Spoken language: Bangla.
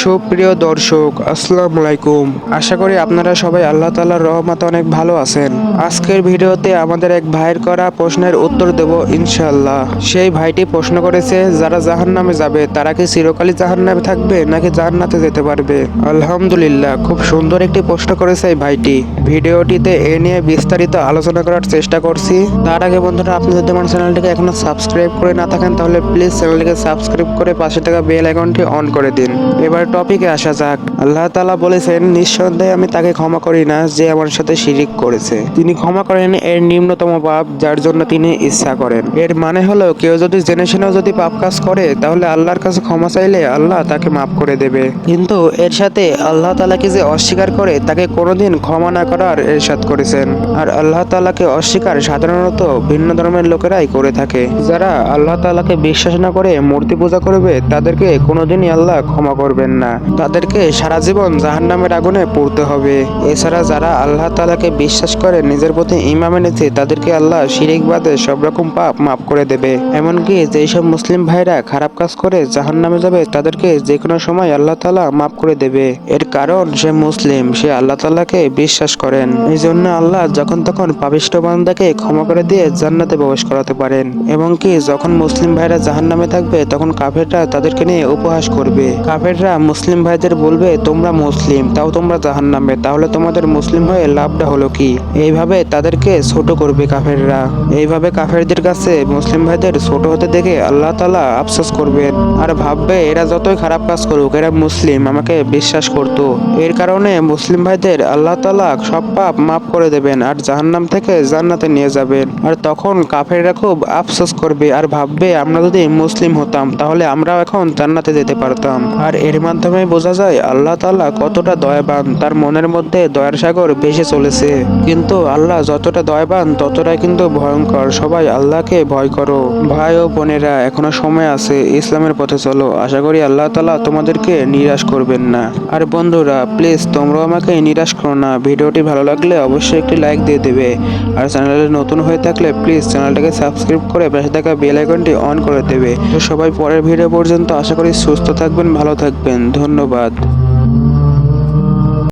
সুপ্রিয় দর্শক, আসসালামু আলাইকুম। আশা করি আপনারা সবাই আল্লাহ তাআলার রহমতে অনেক ভালো আছেন। আজকের ভিডিওতে আমাদের এক ভাইয়ের করা প্রশ্নের উত্তর দেব ইনশাআল্লাহ। সেই ভাইটি প্রশ্ন করেছে, যারা জাহান্নামে যাবে তারা কি চিরকালই জাহান্নামে থাকবে নাকি জান্নাতে যেতে পারবে? আলহামদুলিল্লাহ, খুব সুন্দর একটি প্রশ্ন করেছে এই ভাইটি। ভিডিওটিতে এ নিয়ে বিস্তারিত আলোচনা করার চেষ্টা করছি। তার আগে বন্ধুরা, আপনি যদি আমার চ্যানেলটিকে এখনো সাবস্ক্রাইব করে না থাকেন তাহলে প্লিজ চ্যানেলটিকে সাবস্ক্রাইব করে পাশে থাকা বেল আইকনটি অন করে দিন। এবার টপিকে আসা যাক। আল্লাহ তাআলা বলেছেন, নিঃসন্দেহে আমি তাকে ক্ষমা করি না যে আমার সাথে শিরিক করেছে। তিনি ক্ষমা করেন এর নিম্নতম পাপ যার জন্য তিনি ইচ্ছা করেন। এর মানে হলো, কেউ যদি জেনে শুনেও যদি পাপ কাজ করে তাহলে আল্লাহর কাছে ক্ষমা চাইলে আল্লাহ তাকে মাফ করে দেবে। কিন্তু এর সাথে আল্লাহ তাআলাকে যে অস্বীকার করে তাকে কোনোদিন ক্ষমা না করার ইরশাদ করেছেন। আর আল্লাহ তাআলাকে অস্বীকার সাধারণত ভিন্ন ধর্মের লোকেরাই করে থাকে। যারা আল্লাহ তাআলাকে বিশ্বাস না করে মূর্তি পূজা করবে তাদেরকে কোনোদিনই আল্লাহ ক্ষমা করবেন না। তাদেরকে সারা জীবন জাহান্নামের আগুনে পুড়তে হবে। এছাড়া যারা আল্লাহ তাআলাকে বিশ্বাস করে নিজের প্রতি ঈমান এনেছে তাদেরকে আল্লাহ শিরিক বাদে সব রকম পাপ মাফ করে দেবে। এমনকি যেই সব মুসলিম ভাইরা খারাপ কাজ করে জাহান্নামে যাবে তাদেরকে যে কোনো সময় আল্লাহ তাআলা মাফ করে দেবে। এর কারণ সে মুসলিম, সে আল্লাহ তাআলাকে বিশ্বাস করেন। এই জন্য আল্লাহ যখন তখন পাপিষ্ঠ বান্দাকে ক্ষমা করে দিয়ে জান্নাতে প্রবেশ করাতে পারেন। এবং কি যখন মুসলিম ভাইরা জাহান্নামে থাকবে তখন কাফেররা তাদেরকে নিয়ে উপহাস করবে। কাফেররা মুসলিম ভাইদের বলবে, তোমরা মুসলিম তাও তোমরা জাহান্নামে, তাহলে তোমাদের মুসলিম হয়ে লাভটা হলো কি? এইভাবে তাদেরকে ছোট করবে কাফেররা। এইভাবে কাফেরদের কাছে মুসলিম ভাইদের ছোট হতে দেখে আল্লাহ তাআলা আফসোস করবেন আর ভাববে, এরা যতই খারাপ কাজ করুক এরা মুসলিম, আমাকে বিশ্বাস করতো। এর কারণে মুসলিম ভাইদের আল্লাহ তাআলা সব পাপ মাফ করে দেবেন আর জাহান্নাম থেকে জান্নাতে নিয়ে যাবেন। আর তখন কাফেররা খুব আফসোস করবে আর ভাববে, আমরা যদি মুসলিম হতাম তাহলে আমরাও এখন জান্নাতে যেতে পারতাম। আর এর মাধ্যমে বোঝা যায় আল্লাহ তাআলা কতটা দয়াবান, তার মনের মধ্যে দয়ার সাগর ভেসে চলেছে। কিন্তু আল্লাহ যতটা দয়াবান ততটাই কিন্তু ভয়ঙ্কর। সবাই আল্লাহকে ভয় করো। ভাই ও বোনেরা, এখনো সময় আছে, ইসলামের পথে চলো। আশা করি আল্লাহ তাআলা তোমাদেরকে নিরাশ করবেন না। আর বন্ধুরা, প্লিজ তোমরাও আমাকে নিরাশ করো না। ভিডিওটি ভালো লাগলে অবশ্যই একটি লাইক দিয়ে দেবে। আর চ্যানেলে নতুন হয়ে থাকলে প্লিজ চ্যানেলটাকে সাবস্ক্রাইব করে পাশে থাকা বেল আইকনটি অন করে দেবে। তো সবাই পরের ভিডিও পর্যন্ত আশা করি সুস্থ থাকবেন, ভালো থাকবেন। ধন্যবাদ।